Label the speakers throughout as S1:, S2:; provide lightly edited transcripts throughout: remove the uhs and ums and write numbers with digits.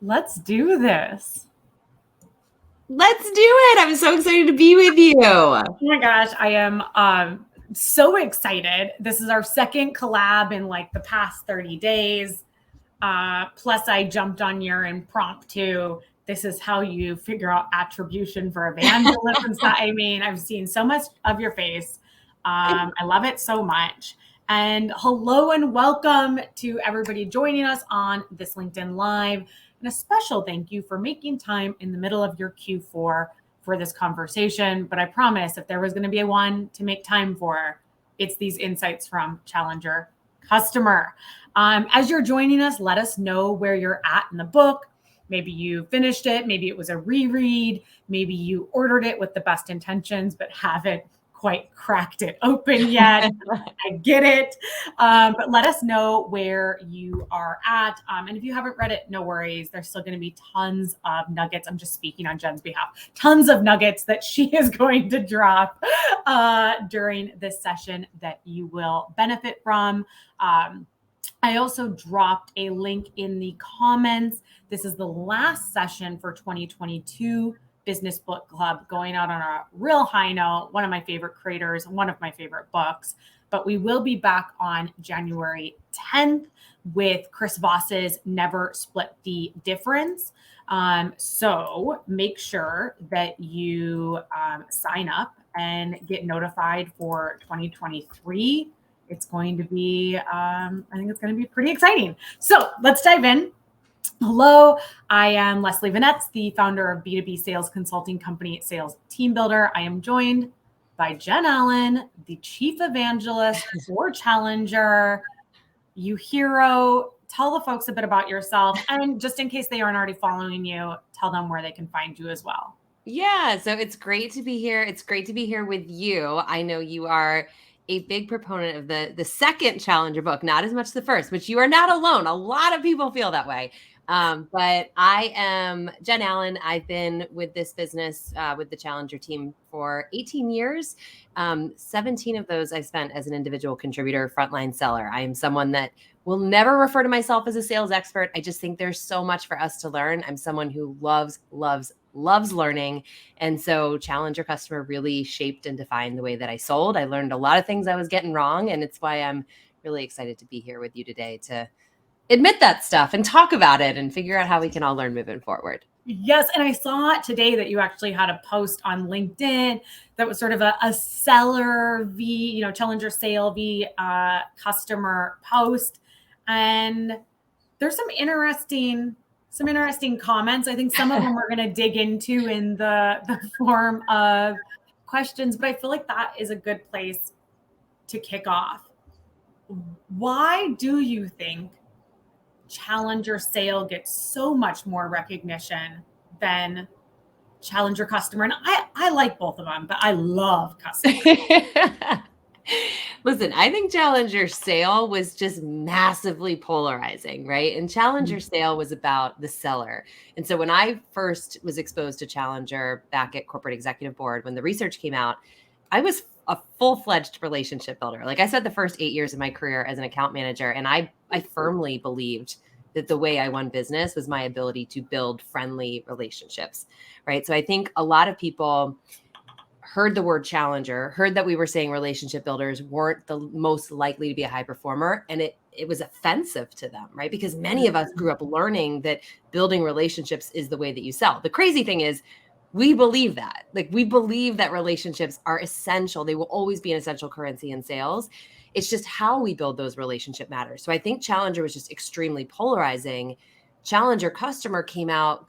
S1: Let's do this.
S2: Let's do it. I'm so excited to be with you.
S1: Oh my gosh, I am so excited. This is our second collab in like the past 30 days. Plus I jumped on your impromptu. This is how you figure out attribution for evangelism. I mean, I've seen so much of your face. I love it so much. And hello and welcome to everybody joining us on this LinkedIn Live. And a special thank you for making time in the middle of your Q4 for this conversation. But I promise if there was going to be a one to make time for, it's these insights from Challenger Customer. As you're joining us, let us know where you're at in the book. Maybe you finished it. Maybe it was a reread. Maybe you ordered it with the best intentions, but haven't quite cracked it open yet. I get it. But let us know where you are at. And if you haven't read it, no worries. There's still going to be tons of nuggets. I'm just speaking on Jen's behalf. Tons of nuggets that she is going to drop during this session that you will benefit from. I also dropped a link in the comments. This is the last session for 2022 Business Book Club, going out on a real high note. One of my favorite creators, one of my favorite books. But we will be back on January 10th with Chris Voss's Never Split the Difference. So make sure that you sign up and get notified for 2023. It's going to be, I think it's going to be pretty exciting. So let's dive in. Hello, I am Leslie Vanetz, the founder of B2B sales consulting company Sales Team Builder. I am joined by Jen Allen, the chief evangelist for Challenger. You hero. Tell the folks a bit about yourself. And just in case they aren't already following you, tell them where they can find you as well.
S2: Yeah, so it's great to be here. It's great to be here with you. I know you are a big proponent of the second Challenger book, not as much the first, which you are not alone. A lot of people feel that way. But I am Jen Allen. I've been with this business, with the Challenger team for 18 years. 17 of those I spent as an individual contributor, frontline seller. I am someone that will never refer to myself as a sales expert. I just think there's so much for us to learn. I'm someone who loves learning. And so Challenger Customer really shaped and defined the way that I sold. I learned a lot of things I was getting wrong. And it's why I'm really excited to be here with you today to admit that stuff and talk about it and figure out how we can all learn moving forward.
S1: Yes. And I saw today that you actually had a post on LinkedIn that was sort of a seller v, Challenger sale v customer post. And there's some interesting comments. I think some of them we're going to dig into in the form of questions, but I feel like that is a good place to kick off. Why do you think Challenger sale gets so much more recognition than Challenger customer? And I like both of them, but I love customer.
S2: Listen, I think Challenger sale was just massively polarizing, right? And Challenger sale was about the seller. And so when I first was exposed to Challenger back at Corporate Executive Board, when the research came out, I was a full-fledged relationship builder. Like I spent the first 8 years of my career as an account manager, and I firmly believed that the way I won business was my ability to build friendly relationships, right? So I think a lot of people heard the word challenger, heard that we were saying relationship builders weren't the most likely to be a high performer. And it was offensive to them, right? Because many of us grew up learning that building relationships is the way that you sell. The crazy thing is we believe that. Like we believe that relationships are essential. They will always be an essential currency in sales. It's just how we build those relationship matters. So I think Challenger was just extremely polarizing. Challenger customer came out,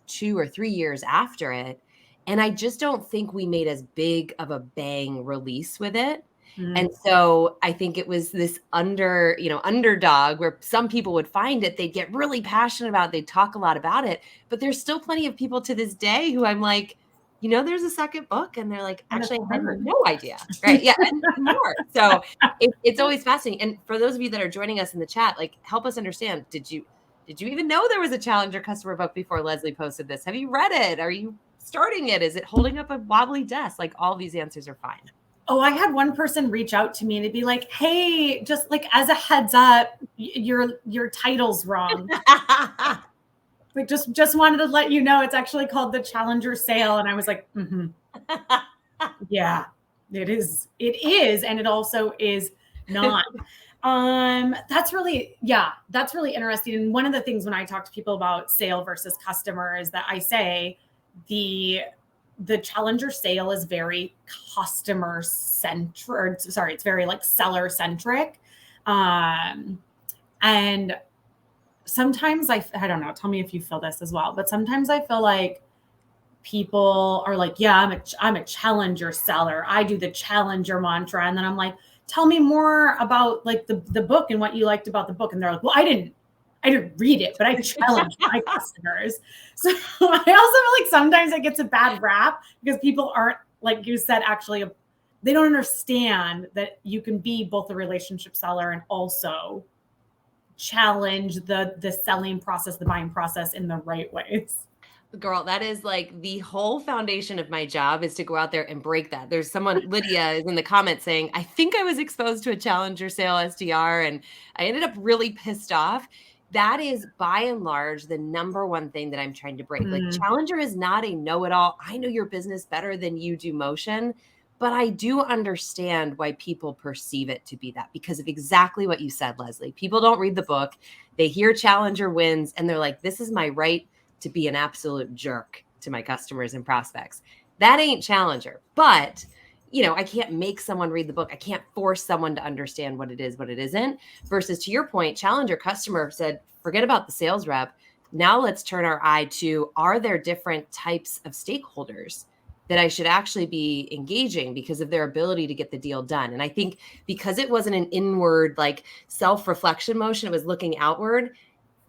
S2: 2 or 3 years after it. And I just don't think we made as big of a bang release with it. And so I think it was this underdog where some people would find it, they'd get really passionate about it, they'd talk a lot about it, but there's still plenty of people to this day who I'm like, there's a second book, and they're like, actually, I had no idea, right? Yeah, and more. So it's always fascinating. And for those of you that are joining us in the chat, like, help us understand, did you even know there was a Challenger customer book before Leslie posted this? Have you read it? Are you starting it? Is it holding up a wobbly desk? Like, all these answers are fine.
S1: Oh, I had one person reach out to me and it'd be like, hey, just like as a heads up, your title's wrong. Like just wanted to let you know it's actually called the Challenger Sale. And I was like, yeah, it is. It is. And it also is not. That's really interesting. And one of the things when I talk to people about sale versus customer is that I say the Challenger Sale is very customer centric. Sorry, it's very like seller centric. And sometimes I don't know, tell me if you feel this as well, but sometimes I feel like people are like, yeah, I'm a challenger seller. I do the challenger mantra. And then I'm like, tell me more about like the book and what you liked about the book. And they're like, well, I didn't read it, but I challenge my customers. So I also feel like sometimes it gets a bad rap because people aren't, like you said, actually, they don't understand that you can be both a relationship seller and also challenge the selling process, the buying process in the right ways.
S2: Girl, that is like the whole foundation of my job is to go out there and break that. There's someone, Lydia is in the comments saying, I think I was exposed to a Challenger Sale SDR and I ended up really pissed off. That is by and large the number one thing that I'm trying to break. Like Challenger is not a know-it-all. I know your business better than you do motion, but I do understand why people perceive it to be that because of exactly what you said, Leslie. People don't read the book. They hear Challenger wins and they're like, this is my right to be an absolute jerk to my customers and prospects. That ain't Challenger. But, I can't make someone read the book. I can't force someone to understand what it is, what it isn't. Versus to your point, Challenger customer said, forget about the sales rep. Now let's turn our eye to, are there different types of stakeholders that I should actually be engaging because of their ability to get the deal done? And I think because it wasn't an inward, like self-reflection motion, it was looking outward.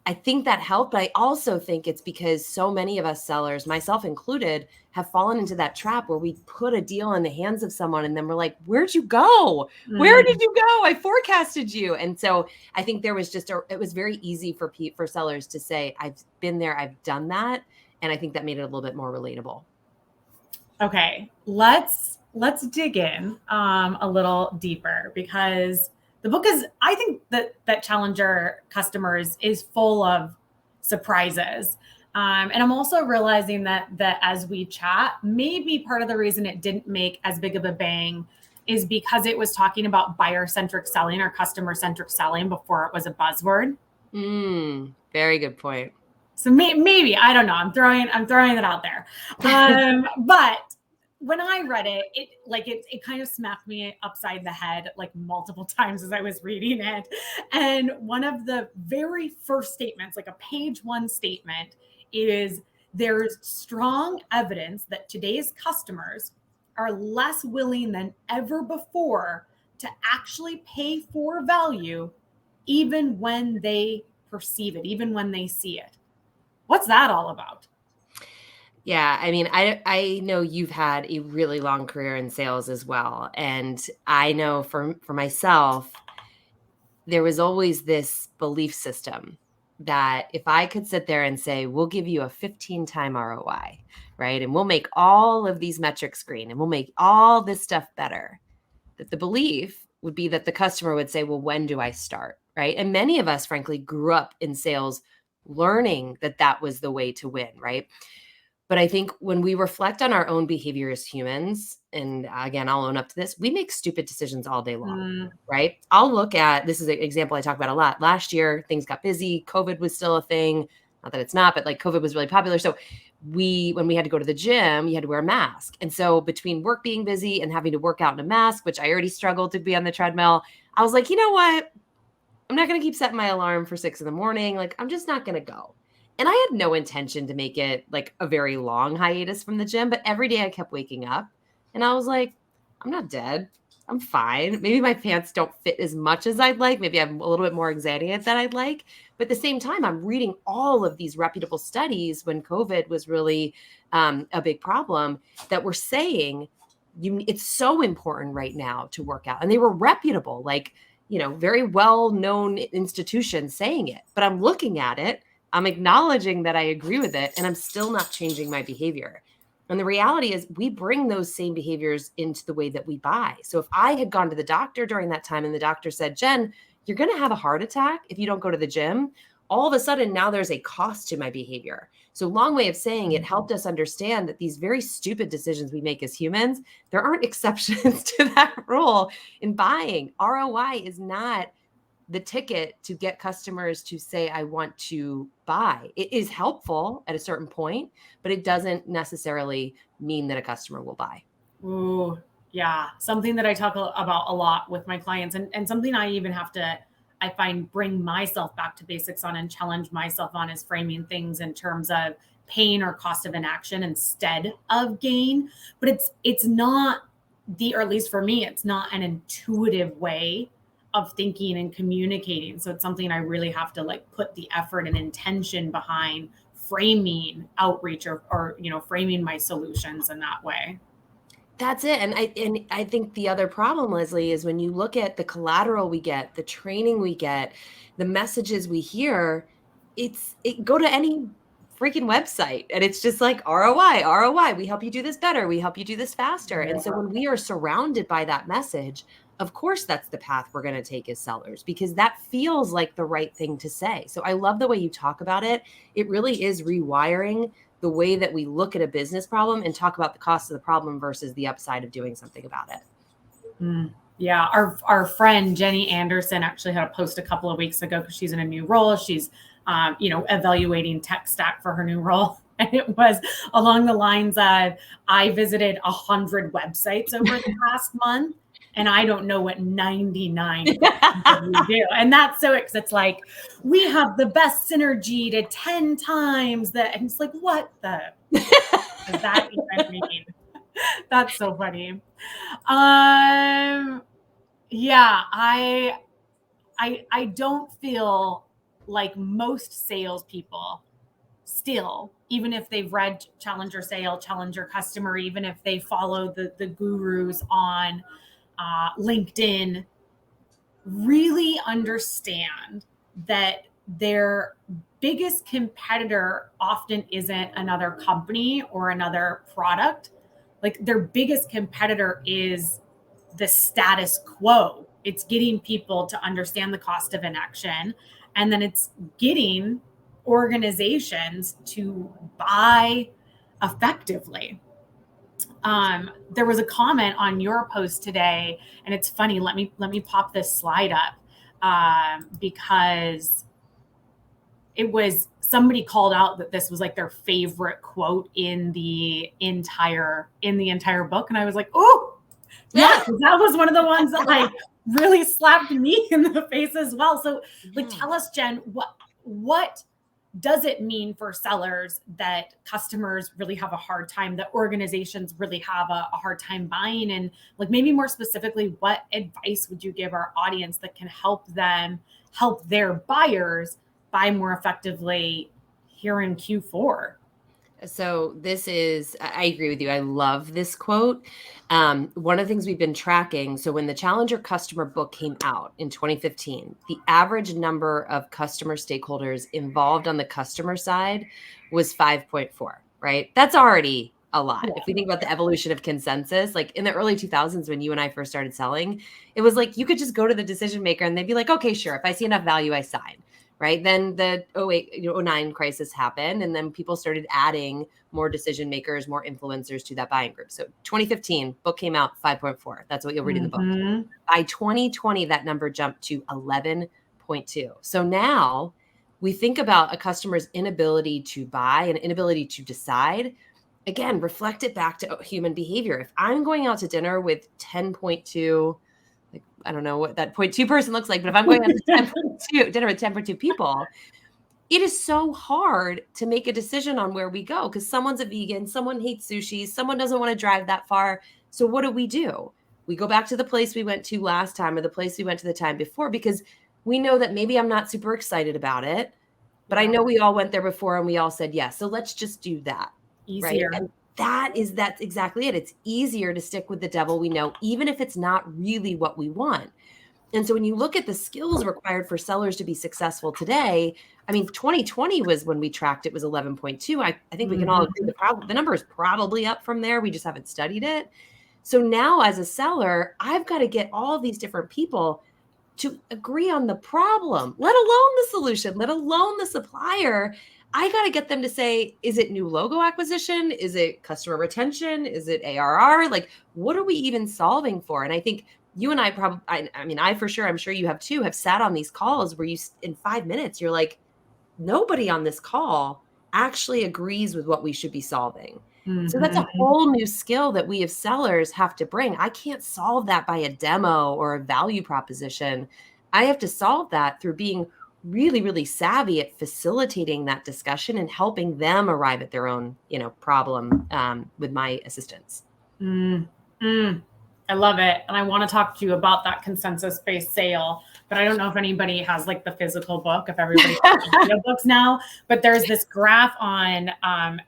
S2: I think that helped. But I also think it's because so many of us sellers, myself included, have fallen into that trap where we put a deal in the hands of someone and then we're like, where'd you go? Where did you go? I forecasted you. And so I think there was it was very easy for sellers to say, I've been there, I've done that. And I think that made it a little bit more relatable.
S1: Okay, let's dig in a little deeper because the book is, I think that Challenger customers is full of surprises. And I'm also realizing that as we chat, maybe part of the reason it didn't make as big of a bang is because it was talking about buyer-centric selling or customer-centric selling before it was a buzzword.
S2: Very good point.
S1: So maybe, I don't know. I'm throwing it out there. But when I read it, it kind of smacked me upside the head like multiple times as I was reading it. And one of the very first statements, like a page 1 statement, is there's strong evidence that today's customers are less willing than ever before to actually pay for value, even when they perceive it, even when they see it. What's that all about?
S2: Yeah, I mean, I know you've had a really long career in sales as well. And I know for myself, there was always this belief system that if I could sit there and say, we'll give you a 15-time ROI, right? And we'll make all of these metrics green and we'll make all this stuff better, that the belief would be that the customer would say, well, when do I start, right? And many of us, frankly, grew up in sales learning that that was the way to win, right? But I think when we reflect on our own behavior as humans, and again, I'll own up to this, we make stupid decisions all day long, right? I'll look at, this is an example I talk about a lot. Last year, things got busy. COVID was still a thing. Not that it's not, but like COVID was really popular. So when we had to go to the gym, you had to wear a mask. And so between work being busy and having to work out in a mask, which I already struggled to be on the treadmill, I was like, you know what? I'm not going to keep setting my alarm for 6 in the morning. Like, I'm just not going to go. And I had no intention to make it like a very long hiatus from the gym, but every day I kept waking up and I was like, I'm not dead. I'm fine. Maybe my pants don't fit as much as I'd like. Maybe I'm a little bit more excited than I'd like. But at the same time, I'm reading all of these reputable studies when COVID was really a big problem that were saying it's so important right now to work out. And they were reputable, like, very well-known institutions saying it. But I'm looking at it. I'm acknowledging that I agree with it, and I'm still not changing my behavior. And the reality is we bring those same behaviors into the way that we buy. So if I had gone to the doctor during that time and the doctor said, Jen, you're going to have a heart attack if you don't go to the gym. all of a sudden now there's a cost to my behavior. So long way of saying it helped us understand that these very stupid decisions we make as humans, there aren't exceptions to that rule in buying. ROI is not the ticket to get customers to say, I want to buy. It is helpful at a certain point, but it doesn't necessarily mean that a customer will buy.
S1: Ooh, yeah. Something that I talk about a lot with my clients, and something I even have to, I find, bring myself back to basics on and challenge myself on, is framing things in terms of pain or cost of inaction instead of gain. But it's not or at least for me, it's not an intuitive way of thinking and communicating. So it's something I really have to like put the effort and intention behind framing outreach or framing my solutions in that way.
S2: That's it. And I think the other problem, Leslie, is when you look at the collateral we get, the training we get, the messages we hear, go to any freaking website and it's just like ROI, we help you do this better, we help you do this faster. And so when we are surrounded by that message, of course that's the path we're going to take as sellers, because that feels like the right thing to say. So I love the way you talk about it. It really is rewiring the way that we look at a business problem and talk about the cost of the problem versus the upside of doing something about it.
S1: Yeah. Our friend Jenny Anderson actually had a post a couple of weeks ago because she's in a new role. She's, evaluating tech stack for her new role. And it was along the lines of, I visited 100 websites over the past month, and I don't know what 99 of you do. And that's so, it's like, we have the best synergy to 10 times that. And it's like, what the does that even mean? That's so funny. Yeah, I don't feel like most salespeople still, even if they've read Challenger Sale, Challenger Customer, even if they follow the gurus on LinkedIn, really understand that their biggest competitor often isn't another company or another product. Like their biggest competitor is the status quo. It's getting people to understand the cost of inaction, and then it's getting organizations to buy effectively. There was a comment on your post today, and it's funny. Let me pop this slide up because it was somebody called out that this was like their favorite quote in the entire book, and I was like, oh. Yeah, that was one of the ones that like really slapped me in the face as well. So like, tell us, Jen, what does it mean for sellers that customers really have a hard time, that organizations really have a hard time buying? And like, maybe more specifically, what advice would you give our audience that can help them help their buyers buy more effectively here in Q4?
S2: So I agree with you. I love this quote. One of the things we've been tracking. So when the Challenger Customer book came out in 2015, the average number of customer stakeholders involved on the customer side was 5.4, right? That's already a lot. Yeah. If we think about the evolution of consensus, like in the early 2000s, when you and I first started selling, it was like, you could just go to the decision maker and they'd be like, okay, sure. If I see enough value, I sign. Right. Then the 09 crisis happened, and then people started adding more decision makers, more influencers to that buying group. So 2015, book came out, 5.4. That's what you'll read in the book. By 2020, that number jumped to 11.2. So now we think about a customer's inability to buy and inability to decide. Again, reflect it back to human behavior. If I'm going out to dinner with 10.2, I don't know what that 0.2 person looks like, but if I'm going on to dinner with 10.2 people, it is so hard to make a decision on where we go, because someone's a vegan, someone hates sushi, someone doesn't want to drive that far. So what do? We go back to the place we went to last time or the place we went to the time before, because we know that maybe I'm not super excited about it, but I know we all went there before and we all said yes. So let's just do that.
S1: Easier.
S2: Right? And that's exactly it. It's easier to stick with the devil we know, even if it's not really what we want. And so when you look at the skills required for sellers to be successful today, I mean, 2020 was when we tracked, it was 11.2. I think we can all agree the number is probably up from there. We just haven't studied it. So now as a seller, I've got to get all of these different people to agree on the problem, let alone the solution, let alone the supplier. I got to get them to say, is it new logo acquisition? Is it customer retention? Is it ARR? Like, what are we even solving for? And I think you and I probably, I mean, I for sure, I'm sure you have too, have sat on these calls where you, in 5 minutes, you're like, nobody on this call actually agrees with what we should be solving. So that's a whole new skill that we as sellers have to bring. I can't solve that by a demo or a value proposition. I have to solve that through being really, really savvy at facilitating that discussion and helping them arrive at their own, problem with my assistance.
S1: I love it. And I want to talk to you about that consensus-based sale, but I don't know if anybody has like the physical book, if everybody has video books now, but there's this graph on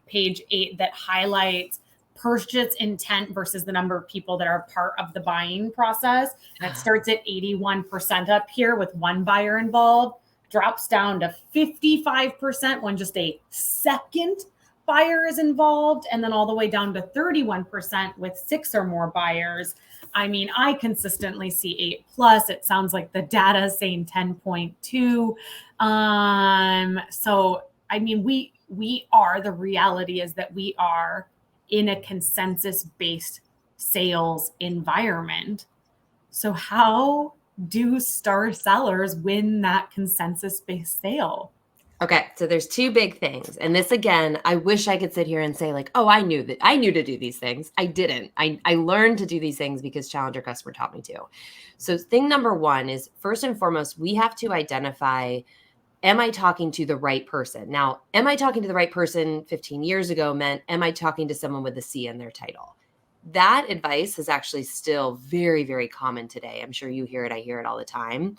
S1: page 8 that highlights purchase intent versus the number of people that are part of the buying process. And it starts at 81% up here with one buyer involved, drops down to 55% when just a second buyer is involved, and then all the way down to 31% with 6 or more buyers. I mean, I consistently see 8+. It sounds like the data is saying 10.2. So, I mean, we are, the reality is that we are in a consensus-based sales environment. So how do star sellers win that consensus-based sale?
S2: Okay, so there's 2 big things. And this, again, I wish I could sit here and say like, oh, I knew to do these things. I didn't. I learned to do these things because Challenger Customer taught me to. So thing number 1 is, first and foremost, we have to identify, am I talking to the right person? Now, am I talking to the right person 15 years ago meant, am I talking to someone with a C in their title? That advice is actually still very, very common today. I'm sure you hear it. I hear it all the time.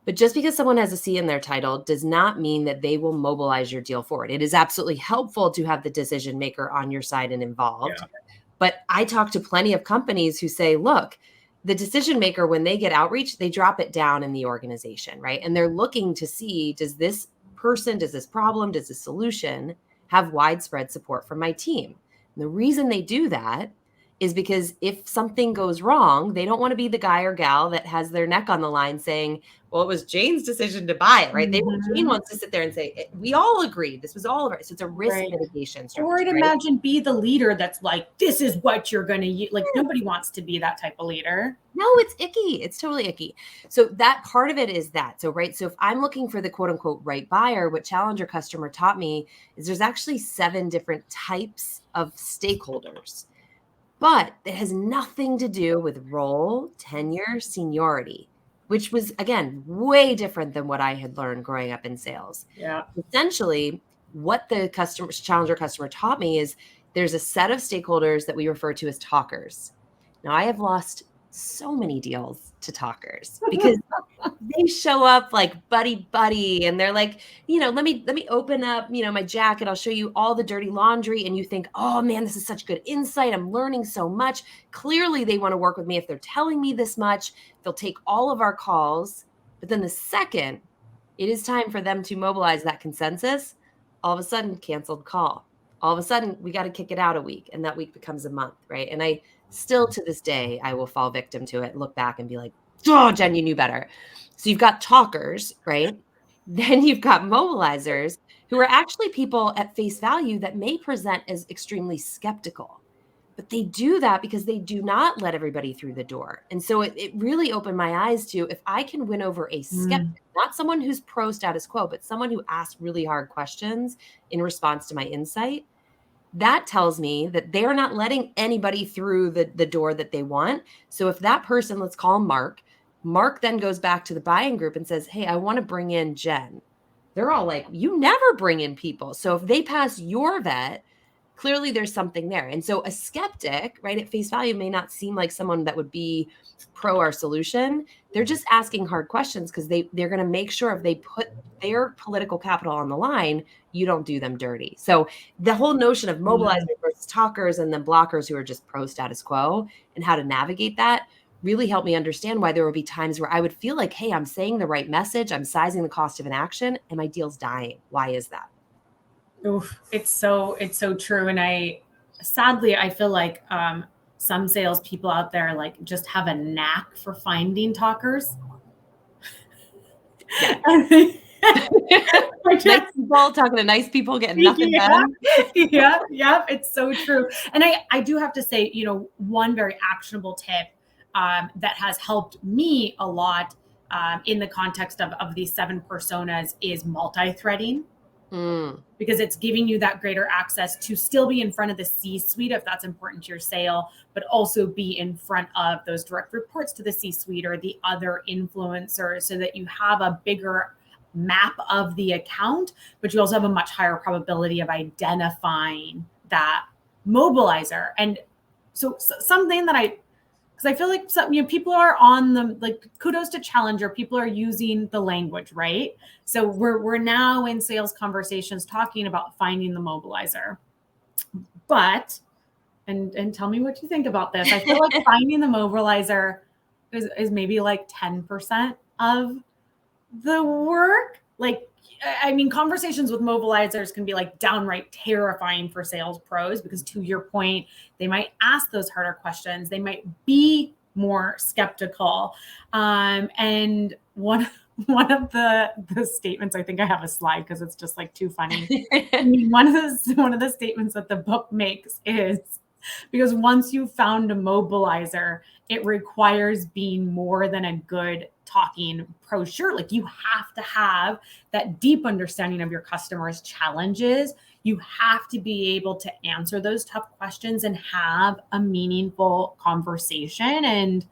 S2: But just because someone has a C in their title does not mean that they will mobilize your deal forward. It is absolutely helpful to have the decision maker on your side and involved. Yeah. But I talk to plenty of companies who say, look, the decision maker, when they get outreach, they drop it down in the organization, right? And they're looking to see, does this person, does this problem, does this solution have widespread support from my team? And the reason they do that is because if something goes wrong, they don't want to be the guy or gal that has their neck on the line saying, well, it was Jane's decision to buy it, right? Jane wants to sit there and say, we all agreed. This was all of it. So it's a risk mitigation strategy.
S1: Or I'd imagine be the leader that's like, this is what you're going to use. Like, nobody wants to be that type of leader.
S2: No, it's icky. It's totally icky. So that part of it is that. So, right. So if I'm looking for the quote unquote right buyer, what Challenger Customer taught me is there's actually 7 different types of stakeholders. But it has nothing to do with role, tenure, seniority, which was, again, way different than what I had learned growing up in sales.
S1: Yeah.
S2: Essentially, what the Challenger Customer taught me is there's a set of stakeholders that we refer to as talkers. Now, I have lost so many deals to talkers because they show up like buddy, and they're like, let me open up, my jacket. I'll show you all the dirty laundry. And you think, oh man, this is such good insight. I'm learning so much. Clearly they want to work with me. If they're telling me this much, they'll take all of our calls. But then the second it is time for them to mobilize that consensus, all of a sudden canceled call. All of a sudden we got to kick it out a week, and that week becomes a month. Right. And I still, to this day, I will fall victim to it, look back and be like, oh, Jen, you knew better. So you've got talkers, right? Then you've got mobilizers, who are actually people at face value that may present as extremely skeptical. But they do that because they do not let everybody through the door. And so it really opened my eyes to, if I can win over a skeptic, not someone who's pro status quo, but someone who asks really hard questions in response to my insight, that tells me that they're not letting anybody through the door that they want. So if that person, let's call him Mark then goes back to the buying group and says, hey, I want to bring in Jen. They're all like, you never bring in people. So if they pass your vet, clearly there's something there. And so a skeptic, right, at face value may not seem like someone that would be pro our solution. They're just asking hard questions because they're going to make sure if they put their political capital on the line, you don't do them dirty. So the whole notion of mobilizing versus talkers and then blockers who are just pro status quo and how to navigate that really helped me understand why there would be times where I would feel like, hey, I'm saying the right message, I'm sizing the cost of an action, and my deal's dying. Why is that?
S1: Oof, it's so true. And I feel like some salespeople out there like just have a knack for finding talkers.
S2: Yeah.
S1: Nice
S2: people talking to nice people, getting nothing done.
S1: Yeah, it's so true. And I do have to say, one very actionable tip that has helped me a lot in the context of these 7 personas is multi-threading. Because it's giving you that greater access to still be in front of the C-suite if that's important to your sale, but also be in front of those direct reports to the C-suite or the other influencers so that you have a bigger map of the account, but you also have a much higher probability of identifying that mobilizer. And so something that because I feel like people are on the, like, kudos to Challenger. People are using the language, right? So we're now in sales conversations talking about finding the mobilizer. But, and tell me what you think about this. I feel like finding the mobilizer is maybe like 10% of the work. Like, I mean, conversations with mobilizers can be like downright terrifying for sales pros because, to your point, they might ask those harder questions. They might be more skeptical. And one of the statements, I think I have a slide because it's just like too funny. I mean, one of the statements that the book makes is, because once you've found a mobilizer, it requires being more than a good talking brochure. Like, you have to have that deep understanding of your customers' challenges. You have to be able to answer those tough questions and have a meaningful conversation. And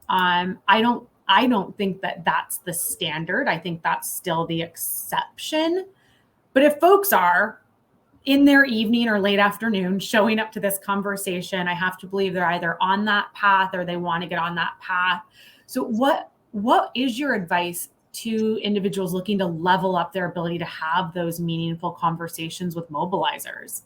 S1: I don't think that that's the standard. I think that's still the exception. But if folks are in their evening or late afternoon showing up to this conversation, I have to believe they're either on that path or they want to get on that path. So what is your advice to individuals looking to level up their ability to have those meaningful conversations with mobilizers?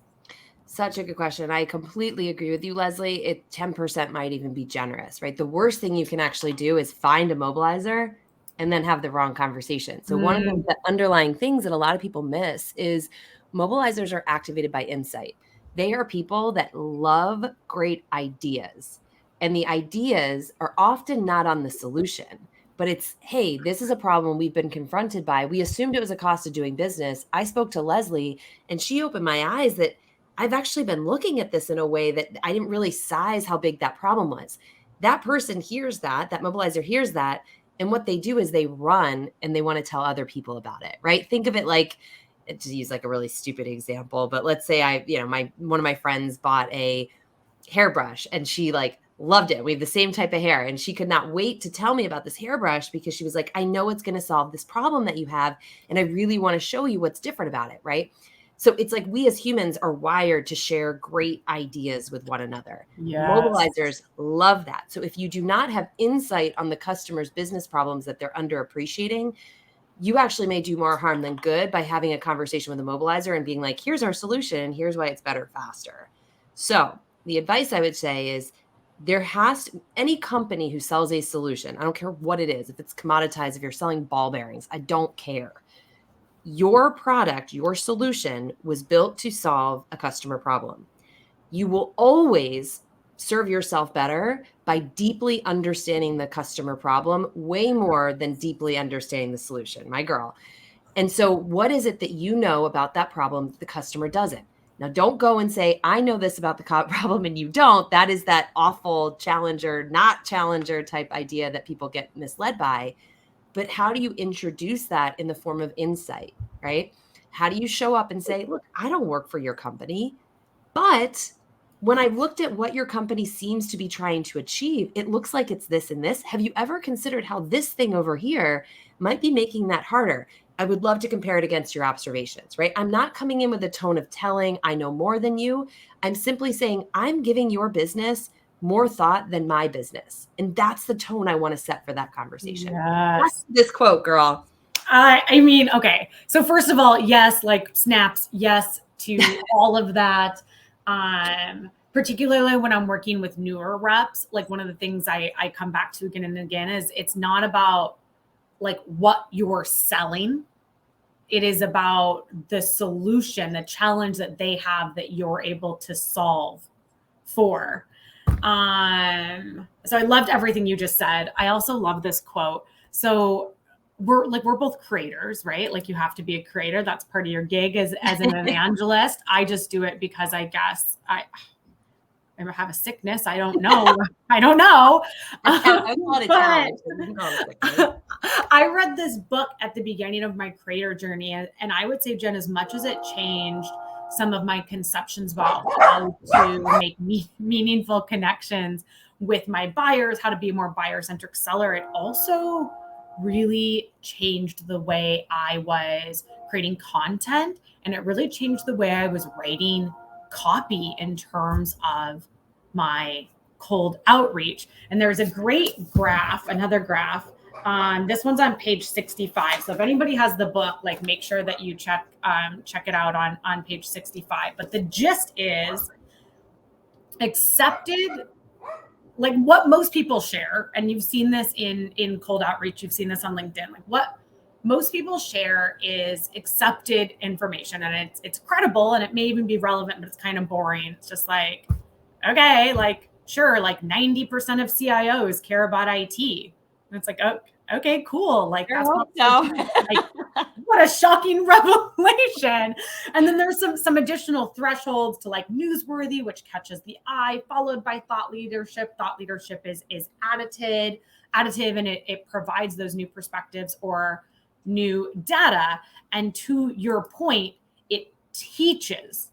S2: Such a good question. I completely agree with you, Leslie. 10% might even be generous, right? The worst thing you can actually do is find a mobilizer and then have the wrong conversation. So one of the underlying things that a lot of people miss is mobilizers are activated by insight. They are people that love great ideas. And the ideas are often not on the solution, but it's, hey, this is a problem we've been confronted by. We assumed it was a cost of doing business. I spoke to Leslie and she opened my eyes that I've actually been looking at this in a way that I didn't really size how big that problem was. That person hears that mobilizer hears that. And what they do is they run and they want to tell other people about it, right? Think of it like, to use like a really stupid example, but let's say one of my friends bought a hairbrush and she like loved it. We have the same type of hair and she could not wait to tell me about this hairbrush because she was like, I know it's going to solve this problem that you have. And I really want to show you what's different about it, right? So it's like we as humans are wired to share great ideas with one another. Yes. Mobilizers love that. So if you do not have insight on the customer's business problems that they're underappreciating, you actually may do more harm than good by having a conversation with a mobilizer and being like, here's our solution. Here's why it's better, faster. So the advice I would say is any company who sells a solution, I don't care what it is, if it's commoditized, if you're selling ball bearings, I don't care. Your product, your solution was built to solve a customer problem. You will always serve yourself better by deeply understanding the customer problem way more than deeply understanding the solution, my girl. And so what is it that you know about that problem that the customer doesn't? Now, don't go and say, I know this about the problem and you don't. That is that awful challenger, not challenger type idea that people get misled by. But how do you introduce that in the form of insight, right? How do you show up and say, look, I don't work for your company, but when I looked at what your company seems to be trying to achieve, it looks like it's this and this. Have you ever considered how this thing over here might be making that harder? I would love to compare it against your observations, right? I'm not coming in with a tone of telling I know more than you. I'm simply saying I'm giving your business more thought than my business. And that's the tone I want to set for that conversation.
S1: Yes.
S2: That's this quote, girl.
S1: I mean, okay. So first of all, yes, like snaps, yes to all of that. Particularly when I'm working with newer reps, like one of the things I come back to again and again is it's not about like what you're selling. It is about the solution, the challenge that they have that you're able to solve for. So I loved everything you just said. I also love this quote. So we're both creators, right? Like you have to be a creator. That's part of your gig as an evangelist. I just do it because I guess I have a sickness. I don't know. I don't know.
S2: I call it a challenge.
S1: But I read this book at the beginning of my creator journey, and I would say, Jen, as much as it changed some of my conceptions about how to make meaningful connections with my buyers, how to be a more buyer-centric seller, it also really changed the way I was creating content, and it really changed the way I was writing copy in terms of my cold outreach. And there's a great graph, another graph. This one's on page 65. So if anybody has the book, like make sure that you check it out on page 65. But the gist is accepted, like what most people share, and you've seen this in cold outreach, you've seen this on LinkedIn, like what most people share is accepted information, and it's credible, and it may even be relevant, but it's kind of boring. It's just like, okay, like sure, like 90% of CIOs care about IT. And it's like, oh, okay, cool. Like that's not like, what a shocking revelation. And then there's some additional thresholds to like newsworthy, which catches the eye, followed by thought leadership. Thought leadership is additive, and it provides those new perspectives or new data. And to your point, it teaches.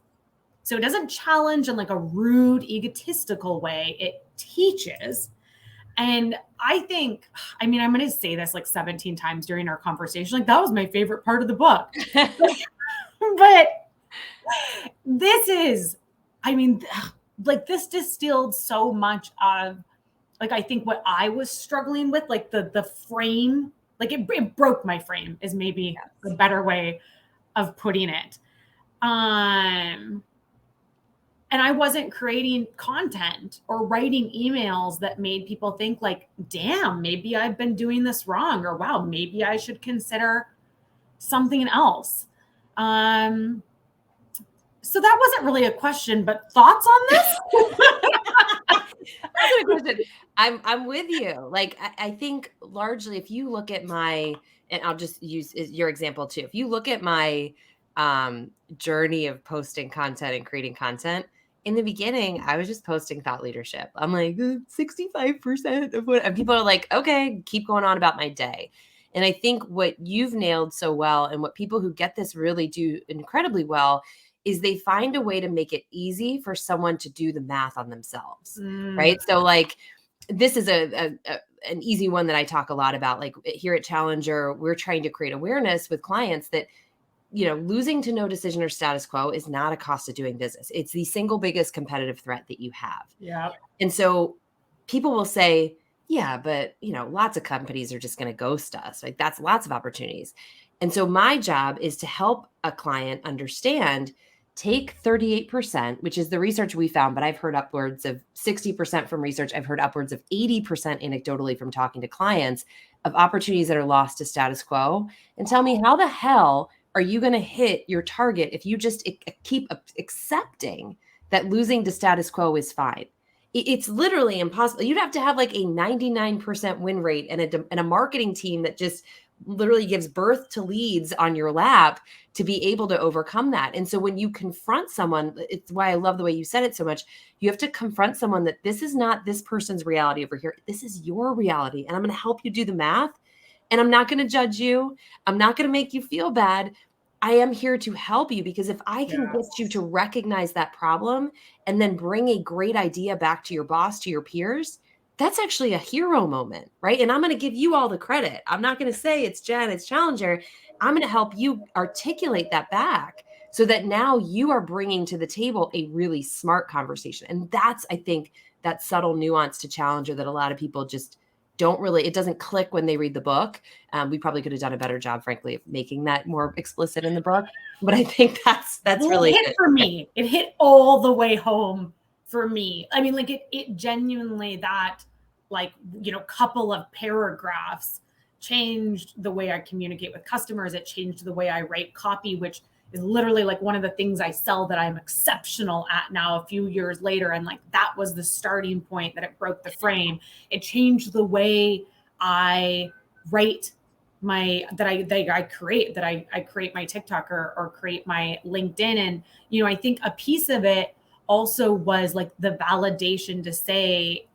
S1: So it doesn't challenge in like a rude, egotistical way. It teaches. And I think, I mean, I'm going to say this like 17 times during our conversation. Like that was my favorite part of the book. But this is, I mean, like this distilled so much of like, I think what I was struggling with, like the frame, like it broke my frame is maybe a better way of putting it. And I wasn't creating content or writing emails that made people think like, damn, maybe I've been doing this wrong, or wow, maybe I should consider something else. So that wasn't really a question, but thoughts on this?
S2: That's a question. I'm with you. Like, I think largely if you look at my, and I'll just use your example too. If you look at my journey of posting content and creating content, in the beginning, I was just posting thought leadership. I'm like 65% of what, and people are like, okay, keep going on about my day. And I think what you've nailed so well, and what people who get this really do incredibly well, is they find a way to make it easy for someone to do the math on themselves, right? So like, this is an easy one that I talk a lot about. Like here at Challenger, we're trying to create awareness with clients that, you know, losing to no decision or status quo is not a cost of doing business. It's the single biggest competitive threat that you have.
S1: Yeah.
S2: And so people will say, yeah, but you know, lots of companies are just going to ghost us. Like that's lots of opportunities. And so my job is to help a client understand, take 38%, which is the research we found, but I've heard upwards of 60% from research. I've heard upwards of 80% anecdotally from talking to clients of opportunities that are lost to status quo, and tell me, how the hell are you going to hit your target if you just keep accepting that losing to status quo is fine? It's literally impossible. You'd have to have like a 99% win rate and a marketing team that just literally gives birth to leads on your lap to be able to overcome that. And so when you confront someone, it's why I love the way you said it so much. You have to confront someone that this is not this person's reality over here. This is your reality. And I'm going to help you do the math. And I'm not going to judge you. I'm not going to make you feel bad. I am here to help you, because if I can get you to recognize that problem and then bring a great idea back to your boss, to your peers, that's actually a hero moment, right? And I'm going to give you all the credit. I'm not going to say it's Jen, it's Challenger. I'm going to help you articulate that back so that now you are bringing to the table a really smart conversation. And that's, I think, that subtle nuance to Challenger that a lot of people just don't really, it doesn't click when they read the book. We probably could have done a better job, frankly, of making that more explicit in the book. But I think that's really
S1: it hit for me. It hit all the way home for me. I mean, like it genuinely, that like, you know, couple of paragraphs changed the way I communicate with customers. It changed the way I write copy, which is literally like one of the things I sell that I'm exceptional at now a few years later. And like, that was the starting point that it broke the frame. It changed the way I write I create my TikTok or create my LinkedIn. And, I think a piece of it also was like the validation to say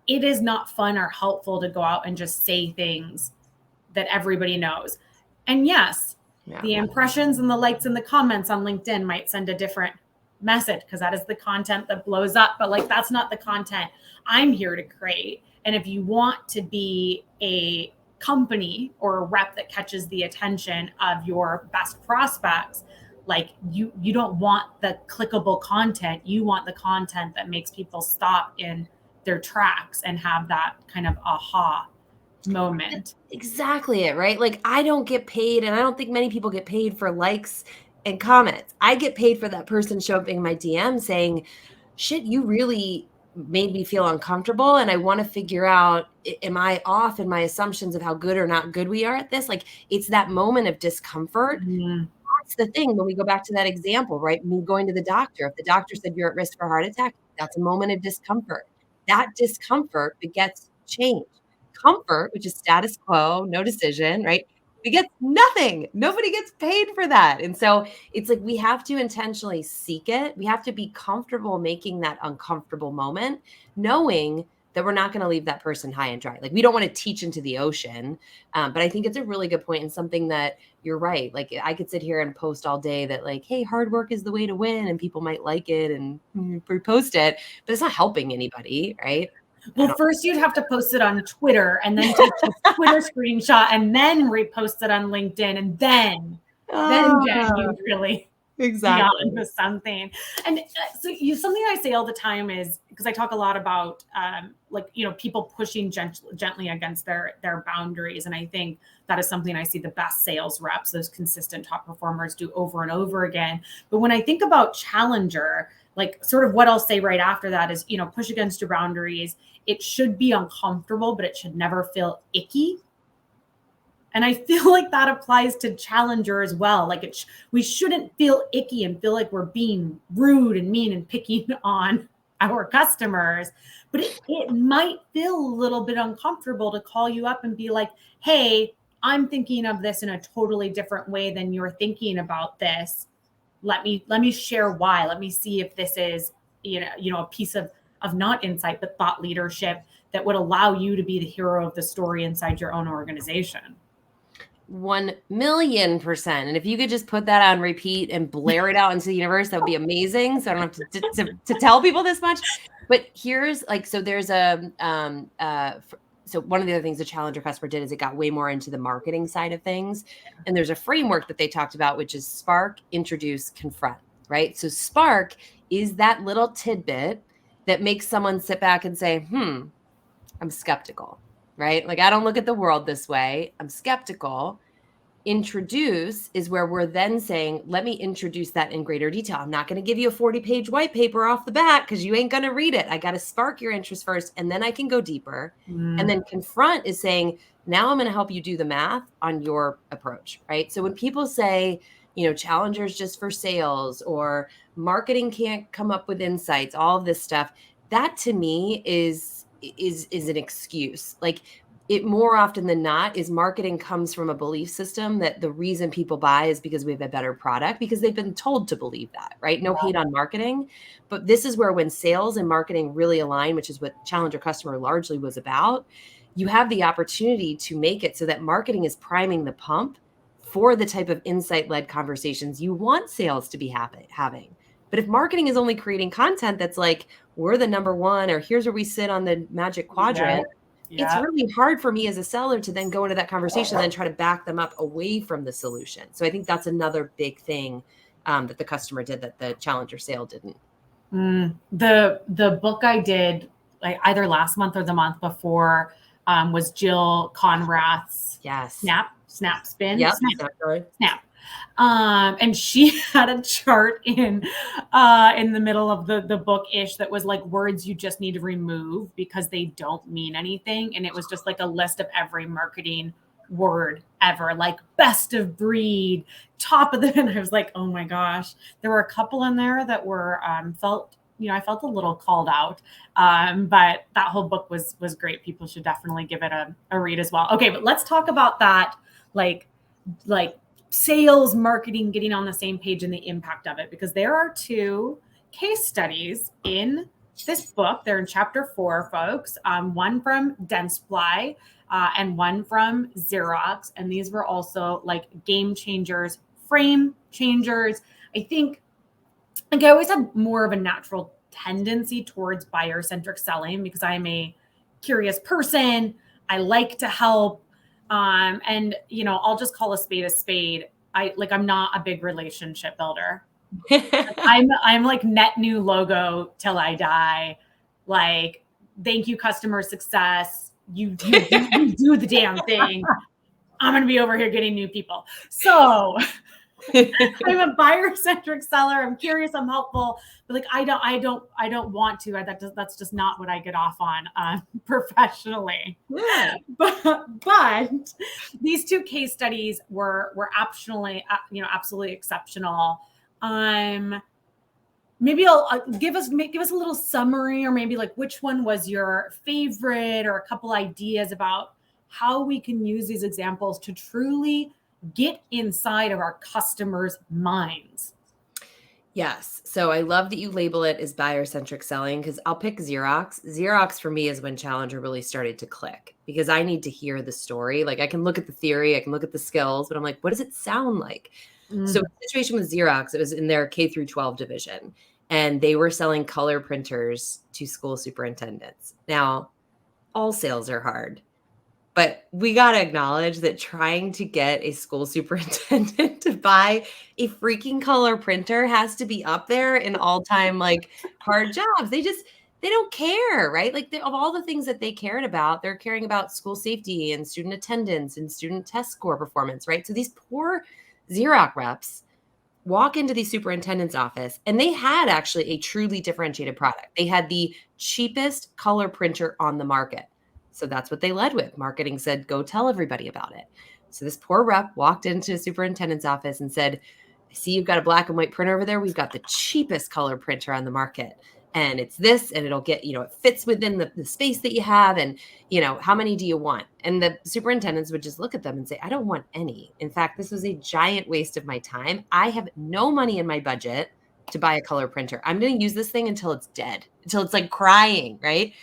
S1: it is not fun or helpful to go out and just say things that everybody knows. And yes, the impressions and the likes and the comments on LinkedIn might send a different message because that is the content that blows up. But like, that's not the content I'm here to create. And if you want to be a company or a rep that catches the attention of your best prospects, like you don't want the clickable content. You want the content that makes people stop in their tracks and have that kind of aha moment.
S2: That's exactly it, right? Like, I don't get paid, and I don't think many people get paid for likes and comments. I get paid for that person showing up in my DM saying, shit, you really made me feel uncomfortable, and I want to figure out, am I off in my assumptions of how good or not good we are at this? Like, it's that moment of discomfort.
S1: Mm-hmm.
S2: That's the thing. When we go back to that example, right? Me going to the doctor, if the doctor said you're at risk for a heart attack, that's a moment of discomfort. That discomfort begets change. Comfort, which is status quo, no decision, right? Begets nothing. Nobody gets paid for that. And so it's like we have to intentionally seek it. We have to be comfortable making that uncomfortable moment, knowing that we're not going to leave that person high and dry. Like, we don't want to teach into the ocean. But I think it's a really good point and something that you're right. Like, I could sit here and post all day that, like, hey, hard work is the way to win, and people might like it and repost it, but it's not helping anybody, right?
S1: Well, first you'd have to post it on Twitter and then take a Twitter screenshot and then repost it on LinkedIn. And then Jen, you really
S2: exactly
S1: beyond something. And so something I say all the time is, because I talk a lot about people pushing gently against their boundaries. And I think that is something I see the best sales reps, those consistent top performers, do over and over again. But when I think about challenger, like sort of what I'll say right after that is, push against your boundaries. It should be uncomfortable, but it should never feel icky. And I feel like that applies to challenger as well. Like we shouldn't feel icky and feel like we're being rude and mean and picking on our customers. But it might feel a little bit uncomfortable to call you up and be like, hey, I'm thinking of this in a totally different way than you're thinking about this. Let me share why. Let me see if this is, a piece of not insight, but thought leadership that would allow you to be the hero of the story inside your own organization.
S2: 1,000,000%. And if you could just put that on repeat and blare it out into the universe, that would be amazing. So I don't have to tell people this much. But here's so there's so one of the other things the Challenger customer did is it got way more into the marketing side of things. And there's a framework that they talked about, which is Spark, Introduce, Confront, right? So Spark is that little tidbit that makes someone sit back and say, I'm skeptical, right? Like, I don't look at the world this way. I'm skeptical. Introduce is where we're then saying, let me introduce that in greater detail. I'm not going to give you a 40-page white paper off the bat because you ain't going to read it. I got to spark your interest first, and then I can go deeper. And then Confront is saying, now I'm going to help you do the math on your approach, right? So when people say, Challenger's just for sales, or marketing can't come up with insights, all of this stuff, that to me is an excuse. Like, it more often than not is marketing comes from a belief system that the reason people buy is because we have a better product, because they've been told to believe that, right? No hate on marketing, but this is where when sales and marketing really align, which is what Challenger Customer largely was about, you have the opportunity to make it so that marketing is priming the pump for the type of insight-led conversations you want sales to be having. But if marketing is only creating content that's like, we're the number one, or here's where we sit on the magic quadrant, it's really hard for me as a seller to then go into that conversation and then try to back them up away from the solution. So I think that's another big thing that the customer did that the Challenger sale didn't.
S1: The book I did like either last month or the month before was Jill Conrath's Snap Spin.
S2: Yep.
S1: Snap. And she had a chart in the middle of the book-ish that was like words you just need to remove because they don't mean anything. And it was just like a list of every marketing word ever, like best of breed, top of the, and I was like, oh my gosh, there were a couple in there that were I felt a little called out. But that whole book was great. People should definitely give it a read as well. Okay, but let's talk about that like sales, marketing, getting on the same page and the impact of it, because there are 2 case studies in this book. They're in chapter 4, folks. One from Dentsply and one from Xerox. And these were also like game changers, frame changers. I think like I always have more of a natural tendency towards buyer-centric selling because I'm a curious person. I like to help. And I'll just call a spade a spade. I'm not a big relationship builder. I'm like net new logo till I die. Like, thank you, customer success. You do the damn thing. I'm gonna be over here getting new people. So I'm a buyer-centric seller. I'm curious. I'm helpful, but like I don't want to. That's just not what I get off on professionally.
S2: Yeah.
S1: But these 2 case studies were absolutely exceptional. Maybe I'll give us a little summary, or maybe like which one was your favorite, or a couple ideas about how we can use these examples to truly get inside of our customers' minds.
S2: Yes. So I love that you label it as buyer-centric selling, because I'll pick Xerox. Xerox for me is when Challenger really started to click, because I need to hear the story. Like I can look at the theory, I can look at the skills, but I'm like, what does it sound like? So the situation with Xerox, it was in their K through 12 division, and they were selling color printers to school superintendents. Now, all sales are hard. But we got to acknowledge that trying to get a school superintendent to buy a freaking color printer has to be up there in all-time like hard jobs. They don't care, right? Like of all the things that they cared about, they're caring about school safety and student attendance and student test score performance, right? So these poor Xerox reps walk into the superintendent's office, and they had actually a truly differentiated product. They had the cheapest color printer on the market. So that's what they led with. Marketing said, go tell everybody about it. So this poor rep walked into the superintendent's office and said, I see you've got a black and white printer over there. We've got the cheapest color printer on the market. And it's this, and it'll get, it fits within the space that you have. And, how many do you want? And the superintendents would just look at them and say, I don't want any. In fact, this was a giant waste of my time. I have no money in my budget to buy a color printer. I'm going to use this thing until it's dead, until it's like crying, right?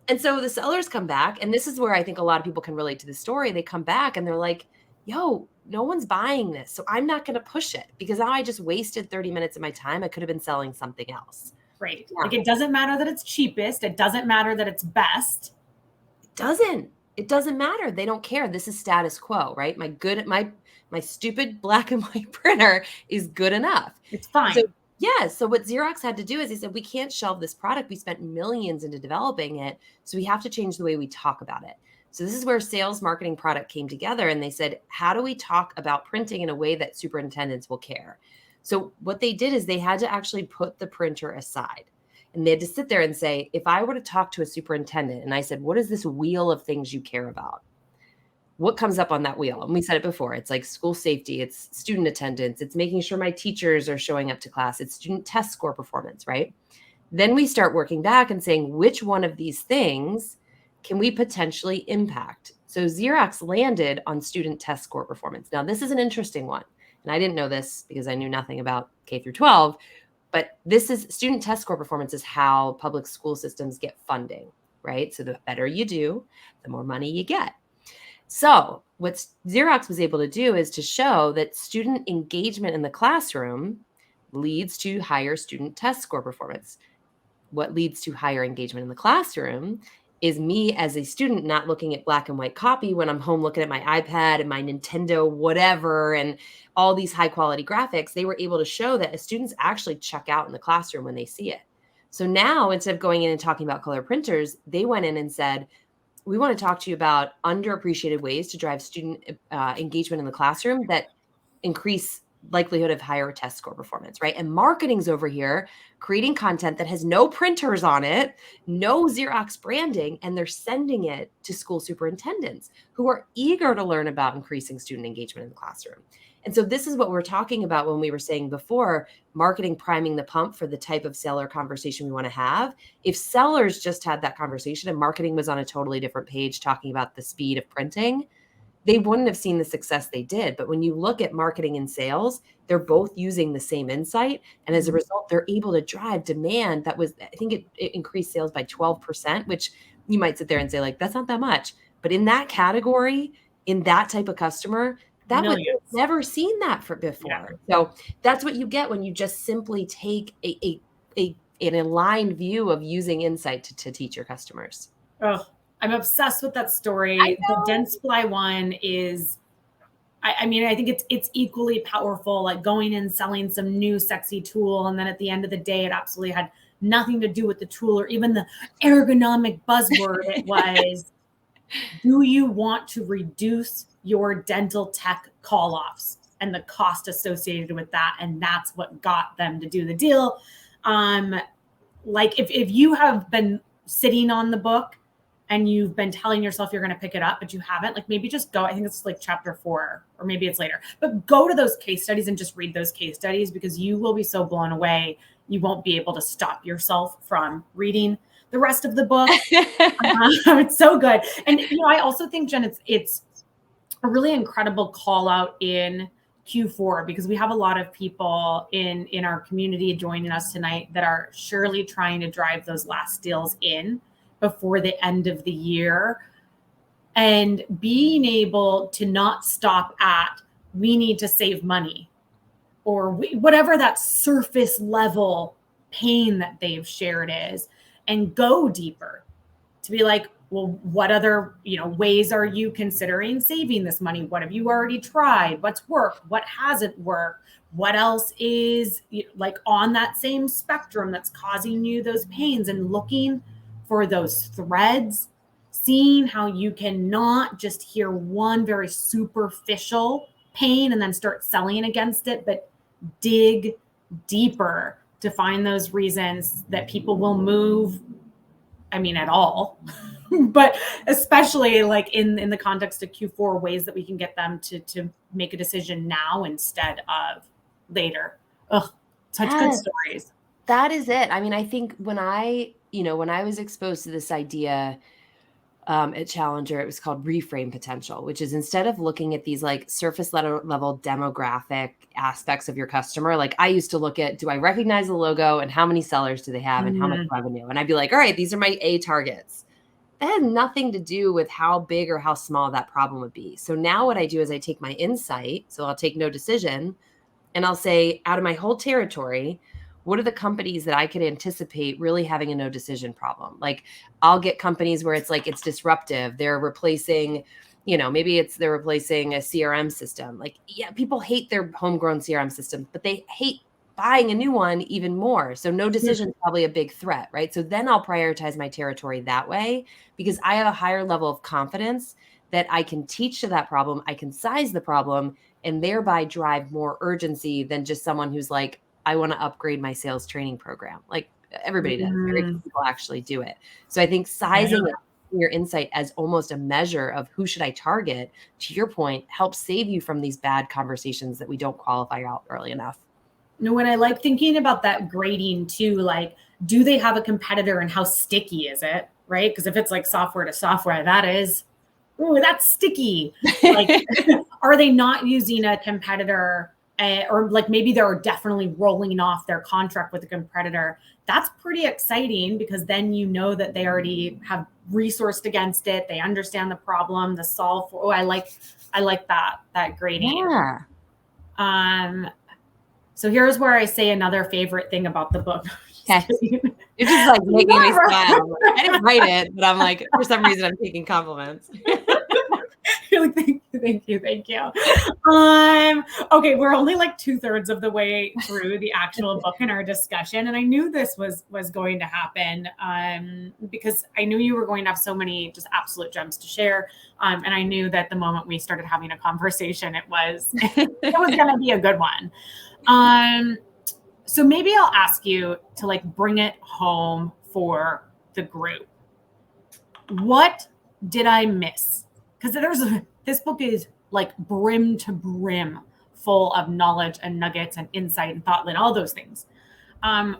S2: And so the sellers come back, and this is where I think a lot of people can relate to the story. They come back and they're like, yo, no one's buying this. So I'm not going to push it, because now I just wasted 30 minutes of my time. I could have been selling something else.
S1: Right. Yeah. Like it doesn't matter that it's cheapest. It doesn't matter that it's best.
S2: It doesn't matter. They don't care. This is status quo, right? My stupid black and white printer is good enough.
S1: It's fine.
S2: So what Xerox had to do is they said, we can't shelve this product. We spent millions into developing it. So we have to change the way we talk about it. So this is where sales, marketing, product came together. And they said, how do we talk about printing in a way that superintendents will care? So what they did is they had to actually put the printer aside. And they had to sit there and say, if I were to talk to a superintendent and I said, what is this wheel of things you care about? What comes up on that wheel? And we said it before. It's like school safety. It's student attendance. It's making sure my teachers are showing up to class. It's student test score performance, right? Then we start working back and saying, which one of these things can we potentially impact? So Xerox landed on student test score performance. Now, this is an interesting one. And I didn't know this because I knew nothing about K through 12. But this is student test score performance is how public school systems get funding, right? So the better you do, the more money you get. So what Xerox was able to do is to show that student engagement in the classroom leads to higher student test score performance. What leads to higher engagement in the classroom is me as a student not looking at black and white copy when I'm home looking at my iPad and my Nintendo whatever and all these high quality graphics. They were able to show that students actually check out in the classroom when they see it. So now instead of going in and talking about color printers, they went in and said, we want to talk to you about underappreciated ways to drive student engagement in the classroom that increase likelihood of higher test score performance, right? And marketing's over here creating content that has no printers on it, no Xerox branding, and they're sending it to school superintendents who are eager to learn about increasing student engagement in the classroom. And so this is what we're talking about when we were saying before, marketing priming the pump for the type of seller conversation we want to have. If sellers just had that conversation and marketing was on a totally different page talking about the speed of printing, they wouldn't have seen the success they did. But when you look at marketing and sales, they're both using the same insight. And as a result, they're able to drive demand that was, I think it increased sales by 12%, which you might sit there and say, like, that's not that much. But in that category, in that type of customer, that would
S1: Millions.
S2: never seen that before.
S1: Yeah.
S2: So that's what you get when you just simply take an aligned view of using insight to teach your customers.
S1: Oh, I'm obsessed with that story. The Dentsply one is, I mean, I think it's equally powerful, like going and selling some new sexy tool. And then at the end of the day, it absolutely had nothing to do with the tool or even the ergonomic buzzword. It was, do you want to reduce your dental tech call-offs and the cost associated with that? And that's what got them to do the deal. Like if you have been sitting on the book and you've been telling yourself you're going to pick it up, but you haven't, like maybe just go. I think it's like chapter 4, or maybe it's later, but go to those case studies and just read those case studies, because you will be so blown away. You won't be able to stop yourself from reading the rest of the book. It's so good. And, I also think, Jen, it's a really incredible call out in Q4, because we have a lot of people in our community joining us tonight that are surely trying to drive those last deals in before the end of the year, and being able to not stop at, we need to save money, or whatever that surface level pain that they've shared is, and go deeper to be like, well, what other, ways are you considering saving this money? What have you already tried? What's worked? What hasn't worked? What else is like on that same spectrum that's causing you those pains, and looking for those threads, seeing how you can not just hear one very superficial pain and then start selling against it, but dig deeper to find those reasons that people will move. I mean, at all, but especially like in the context of Q4, ways that we can get them to make a decision now instead of later. Ugh, such good stories.
S2: That is it. I mean, I think when I was exposed to this idea at Challenger, it was called reframe potential, which is, instead of looking at these like surface level demographic aspects of your customer, like I used to look at, do I recognize the logo and how many sellers do they have and how much revenue? And I'd be like, all right, these are my A targets. That had nothing to do with how big or how small that problem would be. So now what I do is I take my insight, so I'll take no decision, and I'll say, out of my whole territory, what are the companies that I could anticipate really having a no decision problem? Like, I'll get companies where it's like, it's disruptive. They're replacing, maybe they're replacing a CRM system. Like, yeah, people hate their homegrown CRM system, but they hate buying a new one even more. So no decision is probably a big threat, right? So then I'll prioritize my territory that way, because I have a higher level of confidence that I can teach to that problem. I can size the problem and thereby drive more urgency than just someone who's like, I want to upgrade my sales training program. Like, everybody does. Very few people actually do it. So I think sizing your insight as almost a measure of who should I target, to your point, helps save you from these bad conversations that we don't qualify out early enough.
S1: When I like thinking about that grading too, like, do they have a competitor and how sticky is it, right? Because if it's like software to software, that's sticky. Like, are they not using a competitor? Or like maybe they're definitely rolling off their contract with a competitor. That's pretty exciting, because then that they already have resourced against it. They understand the problem, the solve for. Oh, I like that grading.
S2: Yeah.
S1: So here's where I say another favorite thing about the book.
S2: You're just like making me smile. I didn't write it, but I'm like, for some reason, I'm taking compliments.
S1: Thank you. Okay, we're only like 2/3 of the way through the actual book in our discussion, and I knew this was going to happen, because I knew you were going to have so many just absolute gems to share, and I knew that the moment we started having a conversation, it was going to be a good one. So maybe I'll ask you to like bring it home for the group. What did I miss? Because this book is like brim to brim full of knowledge and nuggets and insight and thought and all those things.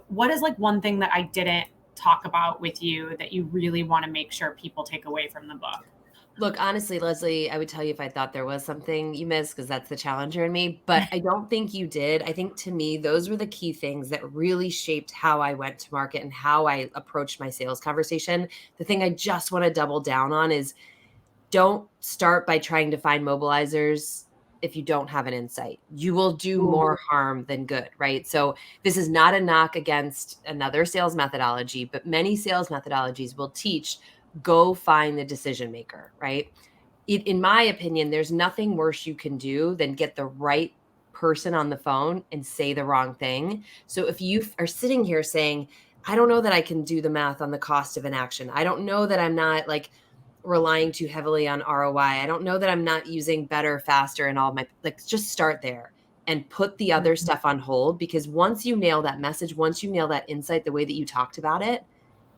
S1: What is like one thing that I didn't talk about with you that you really want to make sure people take away from the book?
S2: Look, honestly, Leslie, I would tell you if I thought there was something you missed, because that's the challenger in me, but I don't think you did. I think to me, those were the key things that really shaped how I went to market and how I approached my sales conversation. The thing I just want to double down on is, don't start by trying to find mobilizers if you don't have an insight. You will do more harm than good, right? So this is not a knock against another sales methodology, but many sales methodologies will teach, go find the decision maker, right? In my opinion, there's nothing worse you can do than get the right person on the phone and say the wrong thing. So if you are sitting here saying, I don't know that I can do the math on the cost of an action. I don't know that I'm not like relying too heavily on ROI. I don't know that I'm not using better, faster, and all of my, like, just start there and put the other stuff on hold, because once you nail that message, once you nail that insight, the way that you talked about it,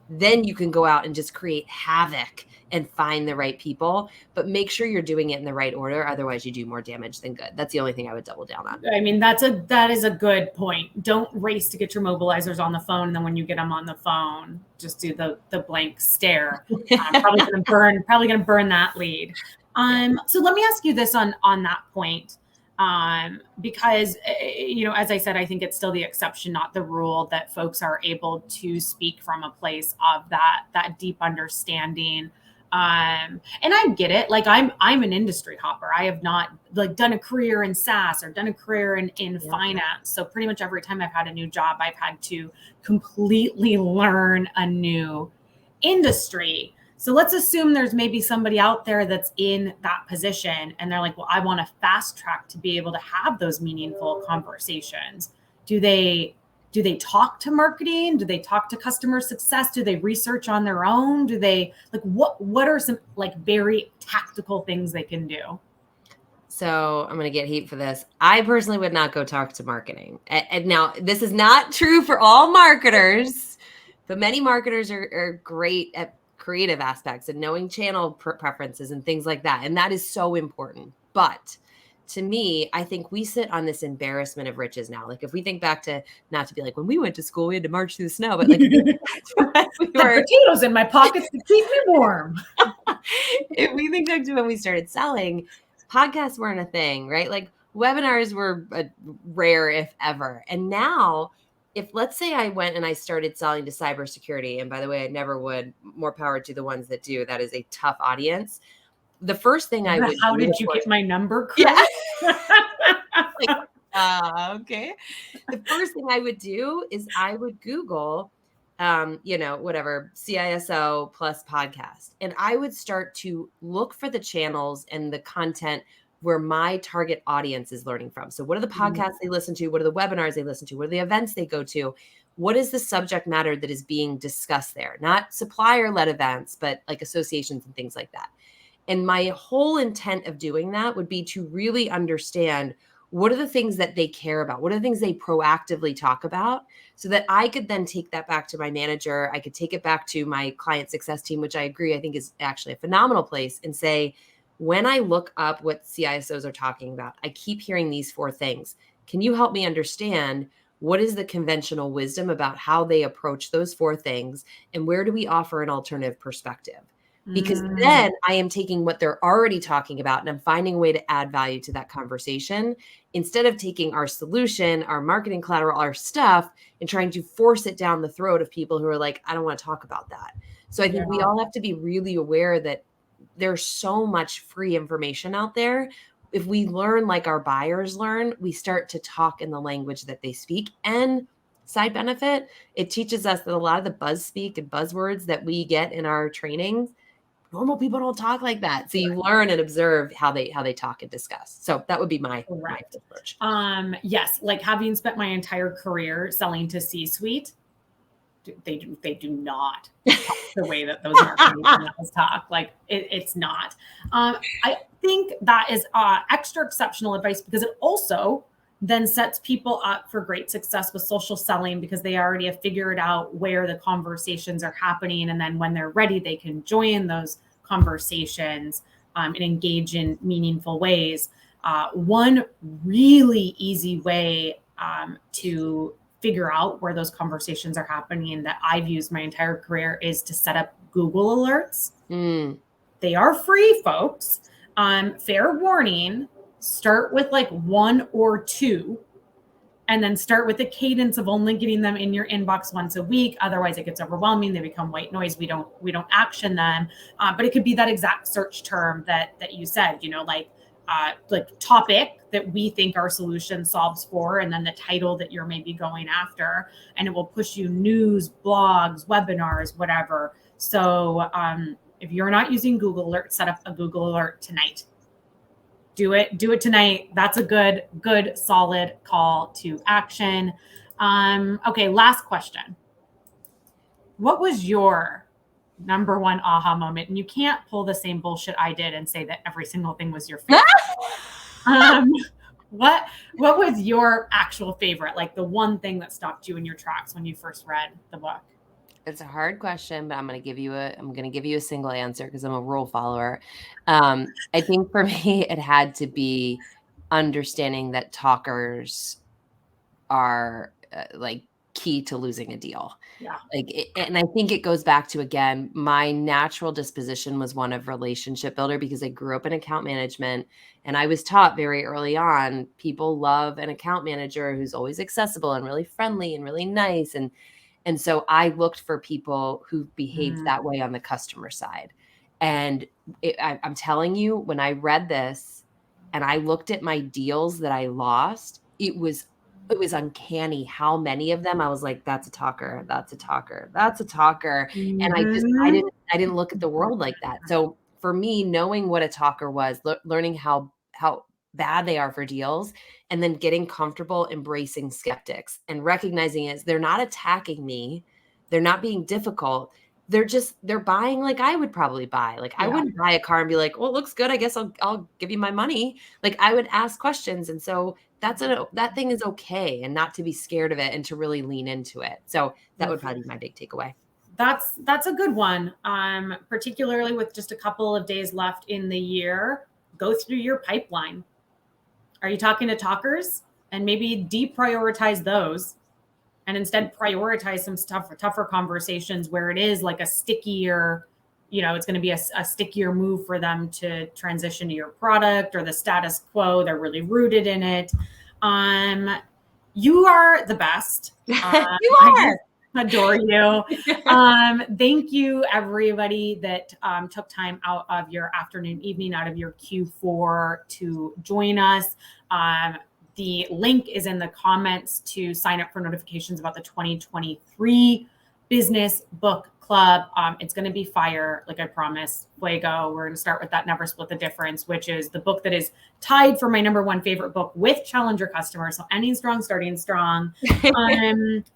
S2: then you can go out and just create havoc and find the right people, but make sure you're doing it in the right order. Otherwise you do more damage than good. That's the only thing I would double down on.
S1: I mean, that is a good point. Don't race to get your mobilizers on the phone, and then when you get them on the phone, just do the blank stare. Probably gonna burn that lead. So let me ask you this on that point, because as I said, I think it's still the exception, not the rule, that folks are able to speak from a place of that deep understanding. And I get it. Like, I'm an industry hopper. I have not like done a career in SaaS or done a career in finance. So pretty much every time I've had a new job, I've had to completely learn a new industry. So let's assume there's maybe somebody out there that's in that position and they're like, well, I want to fast track to be able to have those meaningful conversations. Do they talk to marketing? Do they talk to customer success? Do they research on their own? Do they like what are some like very tactical things they can do?
S2: So I'm going to get heat for this. I personally would not go talk to marketing. And now this is not true for all marketers, but many marketers are great at creative aspects and knowing channel preferences and things like that. And that is so important. But to me, I think we sit on this embarrassment of riches now. Like, if we think back to, not to be like when we went to school, we had to march through the snow, but like
S1: we were potatoes in my pockets to keep me warm.
S2: If we think back to when we started selling, podcasts weren't a thing, right? Like, webinars were rare, if ever. And now, if let's say I went and I started selling to cybersecurity, and by the way, I never would, more power to the ones that do, that is a tough audience. The first thing I would
S1: How did you get my number, Chris?
S2: Yeah. Like, okay. The first thing I would do is I would Google, whatever, CISO plus podcast. And I would start to look for the channels and the content where my target audience is learning from. So what are the podcasts they listen to? What are the webinars they listen to? What are the events they go to? What is the subject matter that is being discussed there? Not supplier-led events, but like associations and things like that. And my whole intent of doing that would be to really understand, what are the things that they care about? What are the things they proactively talk about, so that I could then take that back to my manager. I could take it back to my client success team, which I agree, I think is actually a phenomenal place, and say, when I look up what CISOs are talking about, I keep hearing these 4 things. Can you help me understand what is the conventional wisdom about how they approach those 4 things? And where do we offer an alternative perspective? Because then I am taking what they're already talking about and I'm finding a way to add value to that conversation, instead of taking our solution, our marketing collateral, our stuff, and trying to force it down the throat of people who are like, I don't want to talk about that. So I think we all have to be really aware that there's so much free information out there. If we learn like our buyers learn, we start to talk in the language that they speak. And side benefit, it teaches us that a lot of the buzz speak and buzzwords that we get in our trainings, normal people don't talk like that. So you learn and observe how they talk and discuss. So that would be my approach.
S1: Yes. Like, having spent my entire career selling to C-suite, they do not talk the way that those marketing channels talk. Like, it's not. I think that is extra exceptional advice, because it also then sets people up for great success with social selling, because they already have figured out where the conversations are happening. And then when they're ready, they can join those conversations and engage in meaningful ways. One really easy way to figure out where those conversations are happening that I've used my entire career is to set up Google alerts. They are free, folks. Fair warning, start with like 1 or 2, and then start with a cadence of only getting them in your inbox once a week. Otherwise it gets overwhelming. They become white noise. We don't action them. But it could be that exact search term that you said, like topic that we think our solution solves for, and then the title that you're maybe going after, and it will push you news, blogs, webinars, whatever. So if you're not using Google Alert, set up a Google Alert tonight. Do it tonight. That's a good solid call to action. Okay, last question. What was your number one aha moment? And you can't pull the same bullshit I did and say that every single thing was your favorite. What was your actual favorite? Like the one thing that stopped you in your tracks when you first read the book?
S2: It's a hard question, but I'm going to give you a single answer because I'm a rule follower. I think for me, it had to be understanding that talkers are like key to losing a deal.
S1: Yeah.
S2: And I think it goes back to, again, my natural disposition was one of relationship builder because I grew up in account management, and I was taught very early on, people love an account manager who's always accessible and really friendly and really nice. And so I looked for people who behaved that way on the customer side. And I'm telling you, when I read this and I looked at my deals that I lost, it was uncanny how many of them I was like, that's a talker, that's a talker, that's a talker. And I didn't look at the world like that. So for me, knowing what a talker was, learning how bad they are for deals, and then getting comfortable embracing skeptics and recognizing is they're not attacking me. They're not being difficult. They're buying like I would probably buy. Like I wouldn't buy a car and be like, well, it looks good. I guess I'll give you my money. Like I would ask questions. And so that thing is okay, and not to be scared of it and to really lean into it. So that would probably be my big takeaway.
S1: That's a good one. Particularly with just a couple of days left in the year, go through your pipeline. Are you talking to talkers? And maybe deprioritize those and instead prioritize some tougher conversations where it is like a stickier, it's going to be a stickier move for them to transition to your product or the status quo. They're really rooted in it. You are the best.
S2: You are.
S1: Adore you. Thank you, everybody that took time out of your afternoon, evening, out of your Q4 to join us. The link is in the comments to sign up for notifications about the 2023 Business Book Club. It's going to be fire, like I promised. Fuego. We're going to start with that Never Split the Difference, which is the book that is tied for my number one favorite book with Challenger customers. So ending strong, starting strong.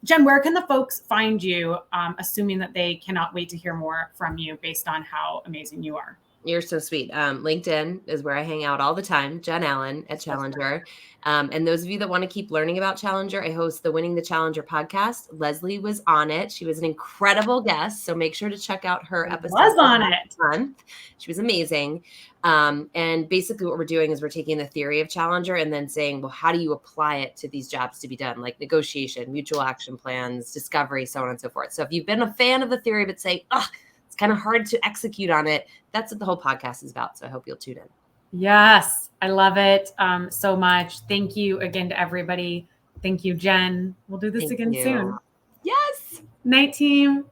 S1: Jen, where can the folks find you, assuming that they cannot wait to hear more from you based on how amazing you are?
S2: You're so sweet. LinkedIn is where I hang out all the time. Jen Allen at Challenger. And those of you that want to keep learning about Challenger, I host the Winning the Challenger podcast. Leslie was on it. She was an incredible guest. So make sure to check out her episode.
S1: Was on it.
S2: Month. She was amazing. And basically what we're doing is we're taking the theory of Challenger and then saying, well, how do you apply it to these jobs to be done? Like negotiation, mutual action plans, discovery, so on and so forth. So if you've been a fan of the theory, but say, it's kind of hard to execute on it, that's what the whole podcast is about. So I hope you'll tune in.
S1: Yes, I love it so much. Thank you again to everybody. Thank you, Jen. We'll do this again soon.
S2: Yes.
S1: Night, team.